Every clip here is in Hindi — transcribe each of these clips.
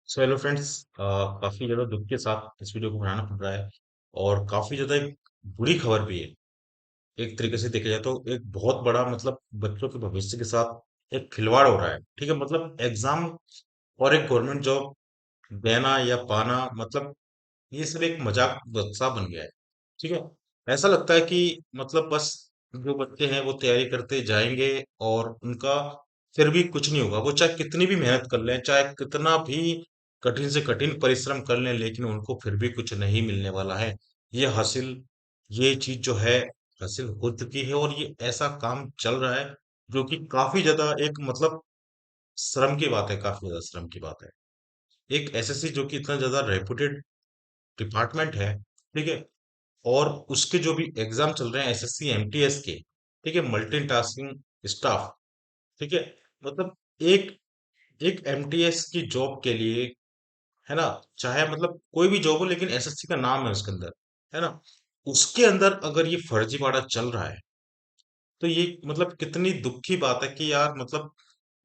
So hello friends. काफी ज्यादा दुख के साथ इस वीडियो को बनाना पड़ रहा है और काफी ज्यादा एक बुरी खबर भी है। एक तरीके से देखा जाए तो एक बहुत बड़ा मतलब बच्चों के भविष्य के साथ एक खिलवाड़ हो रहा है। ठीक है, मतलब एग्जाम और एक गवर्नमेंट जॉब देना या पाना, मतलब ये सब एक मजाक सा बन गया है। ठीक है, ऐसा लगता है कि मतलब बस जो बच्चे हैं वो तैयारी करते जाएंगे और उनका फिर भी कुछ नहीं होगा। वो चाहे कितनी भी मेहनत कर लें, चाहे कितना भी कठिन से कठिन परिश्रम कर लें, लेकिन उनको फिर भी कुछ नहीं मिलने वाला है। ये हासिल ये चीज जो है हासिल हो चुकी है और ये ऐसा काम चल रहा है जो कि काफी ज्यादा एक मतलब श्रम की बात है, काफी ज्यादा श्रम की बात है। एक एसएससी जो कि इतना ज्यादा रेपुटेड डिपार्टमेंट है, ठीक है, और उसके जो भी एग्जाम चल रहे हैं एसएससी एमटीएस के, ठीक है, मल्टीटास्किंग स्टाफ, ठीक है, मतलब एक एक एमटीएस की जॉब के लिए, है ना, चाहे मतलब कोई भी जॉब हो लेकिन एसएससी का नाम है उसके अंदर, है ना, उसके अंदर अगर ये फर्जीवाड़ा चल रहा है तो ये मतलब कितनी दुख की बात है कि यार मतलब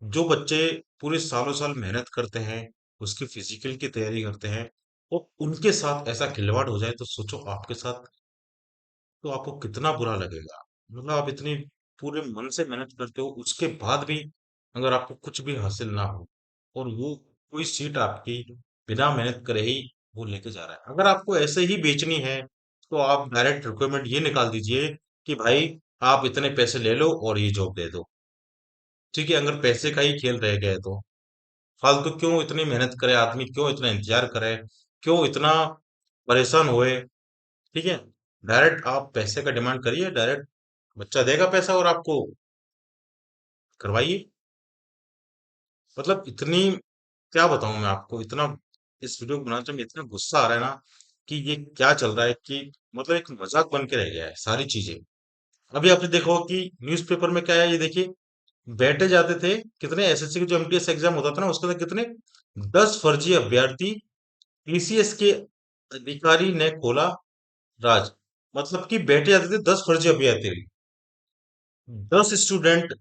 जो बच्चे पूरे सालों साल मेहनत करते हैं, उसकी फिजिकल की तैयारी करते हैं, और उनके साथ ऐसा खिलवाड़ हो जाए तो सोचो आपके साथ तो आपको कितना बुरा लगेगा। मतलब आप इतनी पूरे मन से मेहनत करते हो, उसके बाद भी अगर आपको कुछ भी हासिल ना हो और वो कोई सीट आपकी बिना मेहनत करे ही वो लेके जा रहा है। अगर आपको ऐसे ही बेचनी है तो आप डायरेक्ट रिक्वायरमेंट ये निकाल दीजिए कि भाई आप इतने पैसे ले लो और ये जॉब दे दो। ठीक है, अगर पैसे का ही खेल रह गया है तो फालतू क्यों इतनी मेहनत करे आदमी, क्यों इतना इंतजार करे, क्यों इतना परेशान होए। ठीक है, डायरेक्ट आप पैसे का डिमांड करिए, डायरेक्ट बच्चा देगा पैसा और आपको करवाइए। मतलब इतनी, क्या बताऊं मैं आपको, इतना इस वीडियो को बनाते में इतना गुस्सा आ रहा है ना कि ये क्या चल रहा है कि मतलब एक मजाक बन के रह गया है सारी चीजें। अभी आपने देखा होगा कि न्यूज़पेपर में क्या है, ये देखिए, बैठे जाते थे कितने एसएससी के जो एमटीएस एग्जाम होता था ना उसके अंदर कितने 10 फर्जी अभ्यर्थी, टीसीएस के अधिकारी ने खोला राज। मतलब कि बैठे जाते थे 10 फर्जी अभ्यर्थी, 10 स्टूडेंट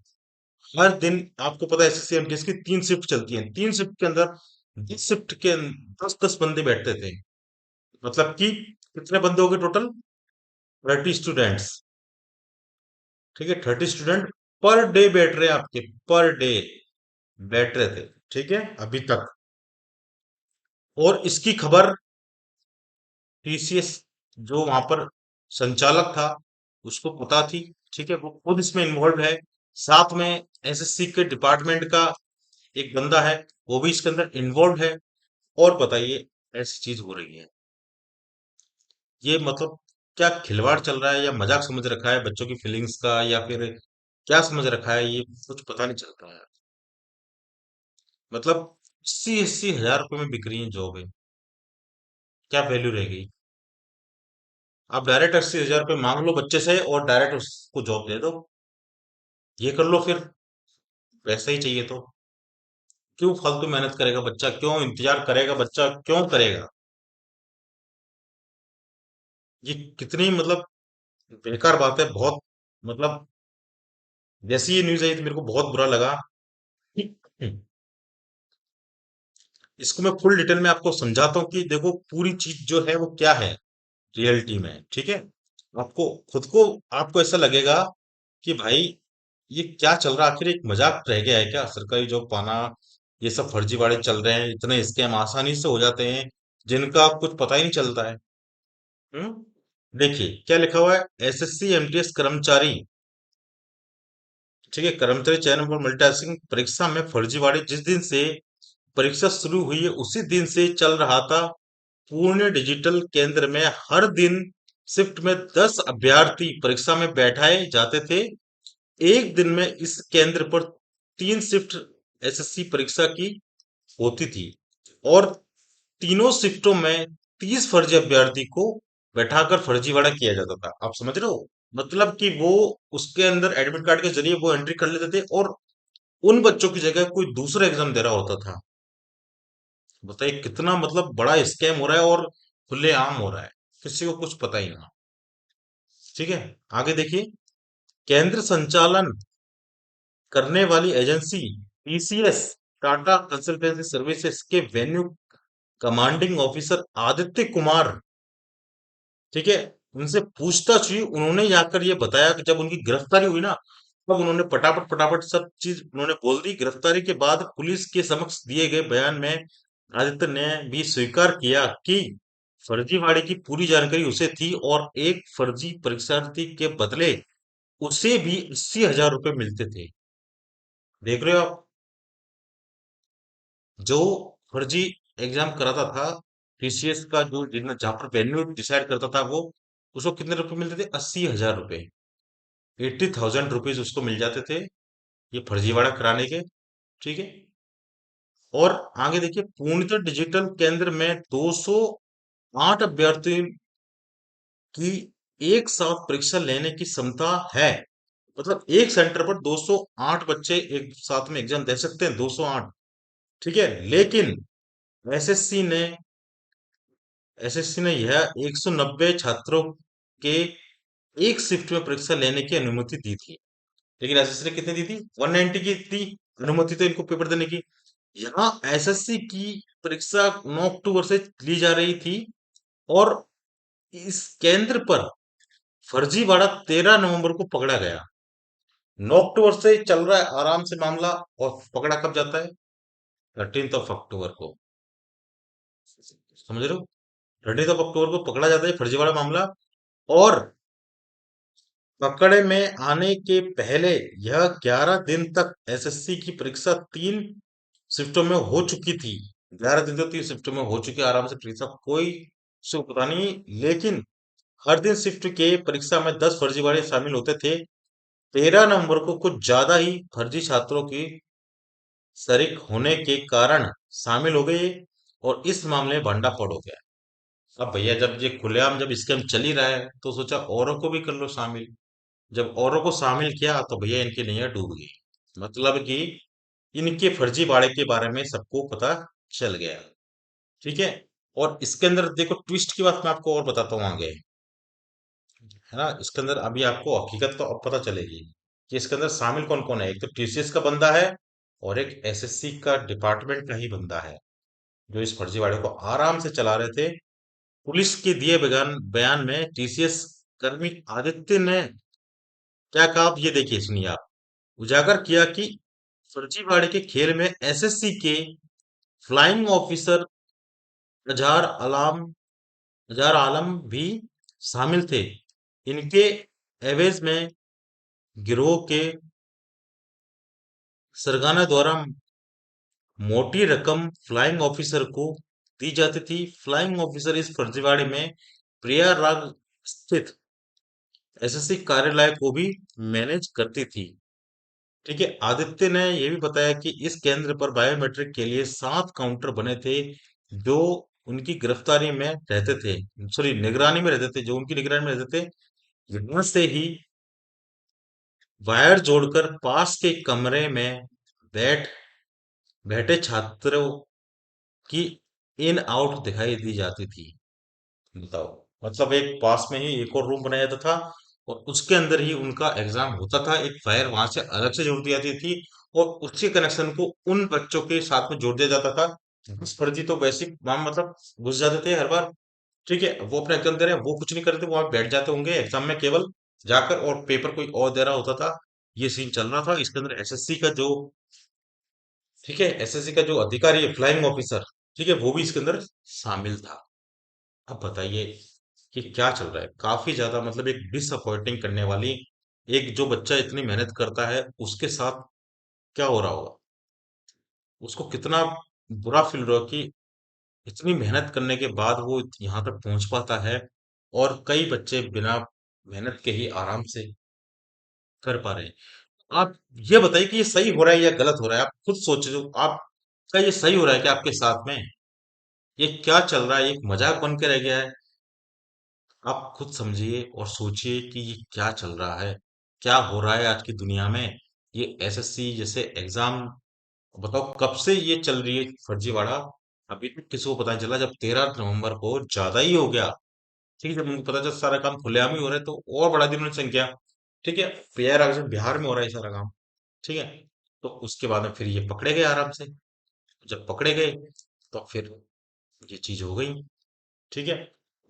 हर दिन। आपको पता है एसएससी एमटीएस की 3 शिफ्ट चलती हैं, 3 शिफ्ट के अंदर 10 शिफ्ट के 10-10 बंदे बैठते थे। मतलब कि कितने बंदे हो गए टोटल, 30 स्टूडेंट्स। ठीक है, 30 स्टूडेंट पर डे बैठ रहे हैं आपके, पर डे बैठ रहे थे। ठीक है, अभी तक। और इसकी खबर टीसीएस जो वहां पर संचालक था उसको पता थी। ठीक है, वो खुद इसमें इन्वॉल्व है। साथ में एसएससी के डिपार्टमेंट का एक बंदा है, वो भी इसके अंदर इन्वॉल्व है। और बताइए, ऐसी चीज हो रही है। ये मतलब क्या खिलवाड़ चल रहा है या मजाक समझ रखा है बच्चों की फीलिंग्स का, या फिर क्या समझ रखा है, ये कुछ पता नहीं चलता है। मतलब 80-80 हजार रुपए में बिक रही है जॉब है, क्या वैल्यू रह गई। आप डायरेक्ट 80 हजार रुपये मांग लो बच्चे से और डायरेक्ट उसको जॉब दे दो। ये कर लो फिर, पैसा ही चाहिए तो क्यों फालतू मेहनत करेगा बच्चा, क्यों इंतजार करेगा बच्चा, क्यों करेगा। ये कितनी मतलब बेकार बात है, बहुत मतलब जैसी ये न्यूज आई थी मेरे को बहुत बुरा लगा। इसको मैं फुल डिटेल में आपको समझाता हूँ कि देखो पूरी चीज जो है वो क्या है रियलिटी में। ठीक है, आपको खुद को आपको ऐसा लगेगा कि भाई ये क्या चल रहा है, आखिर एक मजाक रह गया है क्या सरकारी जॉब पाना। ये सब फर्जीवाड़े चल रहे हैं, इतने स्कैम आसानी से हो जाते हैं जिनका कुछ पता ही नहीं चलता है। देखिए क्या लिखा हुआ है, एसएससी एमटीएस कर्मचारी, ठीक है, कर्मचारी चयन और मल्टीटास्किंग परीक्षा में फर्जीवाड़े जिस दिन से परीक्षा शुरू हुई है उसी दिन से चल रहा था। पूर्ण डिजिटल केंद्र में हर दिन शिफ्ट में 10 अभ्यर्थी परीक्षा में बैठाए जाते थे। एक दिन में इस केंद्र पर 3 शिफ्ट एसएससी परीक्षा की होती थी और तीनों शिफ्टों में 30 फर्जी अभ्यर्थी को बैठाकर फर्जीवाड़ा किया जाता था। आप समझ रहे हो, मतलब कि वो उसके अंदर एडमिट कार्ड के जरिए वो एंट्री कर लेते थे और उन बच्चों की जगह कोई दूसरा एग्जाम दे रहा होता था। बताइए कितना मतलब बड़ा स्कैम हो रहा है और खुले आम हो रहा है, किसी को कुछ पता ही ना। ठीक है, आगे देखिए, केंद्र संचालन करने वाली agency TCS, Tata Consultancy Services के venue commanding officer Aditya Kumar, ठीक है, उनसे पूछताछ हुई। उन्होंने जाकर ये बताया कि जब उनकी गिरफ्तारी हुई ना, तब उन्होंने पटापट पटापट सब चीज उन्होंने बोल दी। गिरफ्तारी के बाद पुलिस के समक्ष दिए गए बयान में आदित्य ने भी स्वीकार किया कि फर्जीवाड़े की पूरी जानकारी उसे थी और एक फर्जी परीक्षार्थी के बदले उसे भी 80,000 रुपए मिलते थे। देख रहे हो आप, जो फर्जी एग्जाम कराता था, टीसीएस का जो जहां पर वेन्यू डिसाइड करता था, वो उसको कितने रुपए मिलते थे? 80,000 रुपए। 80,000 रुपीज उसको मिल जाते थे ये फर्जीवाड़ा कराने के। ठीक है। और आगे देखिए, पूर्णतः डिजिटल केंद्र में 208 अभ्यर्थियों की एक साथ परीक्षा लेने की क्षमता है। मतलब एक सेंटर पर 208 बच्चे एक साथ में एग्जाम दे सकते हैं, 208। ठीक है। लेकिन एसएससी ने एसएससी ने यह 190 छात्रों के एक शिफ्ट में परीक्षा लेने की अनुमति दी थी। लेकिन एसएससी ने कितनी दी थी? 190 की दी अनुमति तो इनको पेपर देने की। यहाँ एसएससी की परीक्षा 9 अक्टूबर से ली जा रही थी, और इस केंद्र पर फर्जीवाड़ा 13 नवंबर को पकड़ा गया। 9 अक्टूबर से चल रहा है आराम से मामला, और पकड़ा कब जाता है? 13 ऑफ अक्टूबर को। समझ रहे हो? 13 ऑफ अक्टूबर को पकड़ा जाता है फर्जीवाड़ा मामला। और पकड़े में आने के पहले यह 11 दिन तक एसएससी की परीक्षा 3 शिफ्टों में हो चुकी थी। 11 दिन तक 3 शिफ्टों में हो चुकी, आराम से परीक्षा, कोई पता नहीं। लेकिन हर दिन शिफ्ट के परीक्षा में 10 फर्जीवाड़े शामिल होते थे। 13 नवंबर को कुछ ज्यादा ही फर्जी छात्रों की शरीक होने के कारण शामिल हो गए, और इस मामले में भंडाफोड़ हो गया। अब भैया, जब ये खुलेआम जब स्कैम चल ही रहा है, तो सोचा औरों को भी कर लो शामिल। जब औरों को शामिल किया, तो भैया इनकी नैया डूब गई। मतलब कि इनके फर्जीवाड़े के बारे में सबको पता चल गया। ठीक है। और इसके अंदर देखो, ट्विस्ट की बात मैं आपको और बताता हूँ आगे, है ना। इसके अंदर अभी आपको हकीकत तो अब पता चलेगी कि इसके अंदर शामिल कौन कौन है। एक तो टीसीएस का बंदा है, और एक एसएससी का डिपार्टमेंट का ही बंदा है, जो इस फर्जीवाड़े को आराम से चला रहे थे। पुलिस के दिए बयान बयान में टीसीएस कर्मी आदित्य ने क्या कहा, आप ये देखिए, सुनिए आप। उजागर किया कि फर्जीवाड़े के खेल में एसएससी के फ्लाइंग ऑफिसर अजहर आलम अजहर आलम भी शामिल थे। इनके एवज में गिरोह के सरगना द्वारा मोटी रकम फ्लाइंग ऑफिसर को दी जाती थी। फ्लाइंग ऑफिसर इस फर्जीवाड़े में प्रयागराज स्थित एसएससी कार्यालय को भी मैनेज करती थी। ठीक है। आदित्य ने यह भी बताया कि इस केंद्र पर बायोमेट्रिक के लिए 7 काउंटर बने थे, जो उनकी गिरफ्तारी में रहते थे, सॉरी निगरानी में रहते थे, जो उनकी निगरानी में रहते थे। यहाँ से ही वायर जोड़कर पास के कमरे में बैठ बैठे छात्रों की इन आउट दिखाई दी जाती थी। बताओ। मतलब एक पास में ही एक और रूम बनाया जाता था, और उसके अंदर ही उनका एग्जाम होता था। एक फायर वहां से अलग से जोड़ दी जाती थी, और उसी कनेक्शन को उन बच्चों के साथ में जोड़ दिया जाता था। बस फर्जी तो वैसे ही मतलब घुस जाते थे हर बार। ठीक है। वो अपना एग्जाम दे रहे हैं, वो कुछ नहीं करते, वो वहां बैठ जाते होंगे एग्जाम में केवल जाकर, और पेपर कोई और दे रहा होता था। ये सीन चल रहा था इसके अंदर। एसएससी का जो, ठीक है, एसएससी का जो अधिकारी है, फ्लाइंग ऑफिसर, ठीक है, वो भी इसके अंदर शामिल था। अब बताइए कि क्या चल रहा है। काफी ज्यादा मतलब एक डिसअपॉइंटिंग करने वाली, एक जो बच्चा इतनी मेहनत करता है उसके साथ क्या हो रहा होगा, उसको कितना बुरा फील रहा होगा कि इतनी मेहनत करने के बाद वो यहाँ तक पहुंच पाता है, और कई बच्चे बिना मेहनत के ही आराम से कर पा रहे हैं। आप ये बताइए कि ये सही हो रहा है या गलत हो रहा है? आप खुद सोचो, आप क्या ये सही हो रहा है कि आपके साथ में ये क्या चल रहा है? ये एक मजाक बन के रह गया है? आप खुद समझिए और सोचिए कि ये क्या चल रहा है, क्या हो रहा है आज की दुनिया में। ये एसएससी जैसे एग्जाम, बताओ कब से ये चल रही है फर्जीवाड़ा। अभी तक किसी को पता नहीं चला। जब 13 नवंबर को ज्यादा ही हो गया, ठीक है, जब उनको पता चला सारा काम खुलेआम ही हो रहा है, तो और बढ़ा दी उन्होंने संख्या। ठीक है। प्रयागराज में, बिहार में हो रहा है ये सारा काम। ठीक है। तो उसके बाद में फिर ये पकड़े गए आराम से। जब पकड़े गए, तो फिर ये चीज हो गई। ठीक है।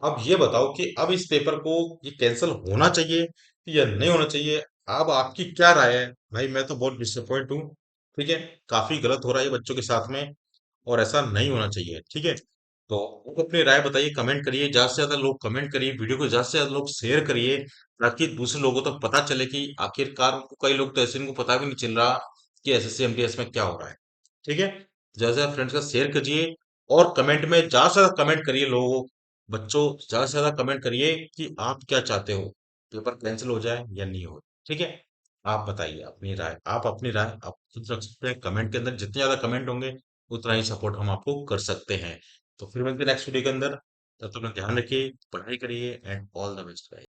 अब ये बताओ कि अब इस पेपर को ये कैंसिल होना चाहिए या नहीं होना चाहिए। अब आपकी क्या राय है? भाई मैं तो बहुत डिसअपॉइंट हूँ। ठीक है। काफी गलत हो रहा है ये बच्चों के साथ में, और ऐसा नहीं होना चाहिए। ठीक है। तो आप अपनी राय बताइए, कमेंट करिए, ज्यादा से ज्यादा लोग कमेंट करिए, वीडियो को ज्यादा से ज्यादा लोग शेयर करिए, ताकि दूसरे लोगों तक पता चले कि आखिरकार उनको, कई लोग तो ऐसे, इनको पता भी नहीं चल रहा कि एसएससी एमटीएस में क्या हो रहा है। ठीक है। ज्यादा से ज्यादा फ्रेंड्स का शेयर कीजिए, और कमेंट में ज्यादा से ज्यादा कमेंट करिए लोगों, बच्चों, ज्यादा से ज्यादा कमेंट करिए कि आप क्या चाहते हो, पेपर कैंसिल हो जाए या नहीं हो। ठीक है। आप बताइए अपनी राय, आप अपनी राय आप खुद रख सकते हैं कमेंट के अंदर। जितने ज्यादा कमेंट होंगे उतना ही सपोर्ट हम आपको कर सकते हैं। तो फिर मिलते हैं नेक्स्ट वीडियो के अंदर। तब तक अपना ध्यान रखिए, पढ़ाई करिए, एंड ऑल द बेस्ट।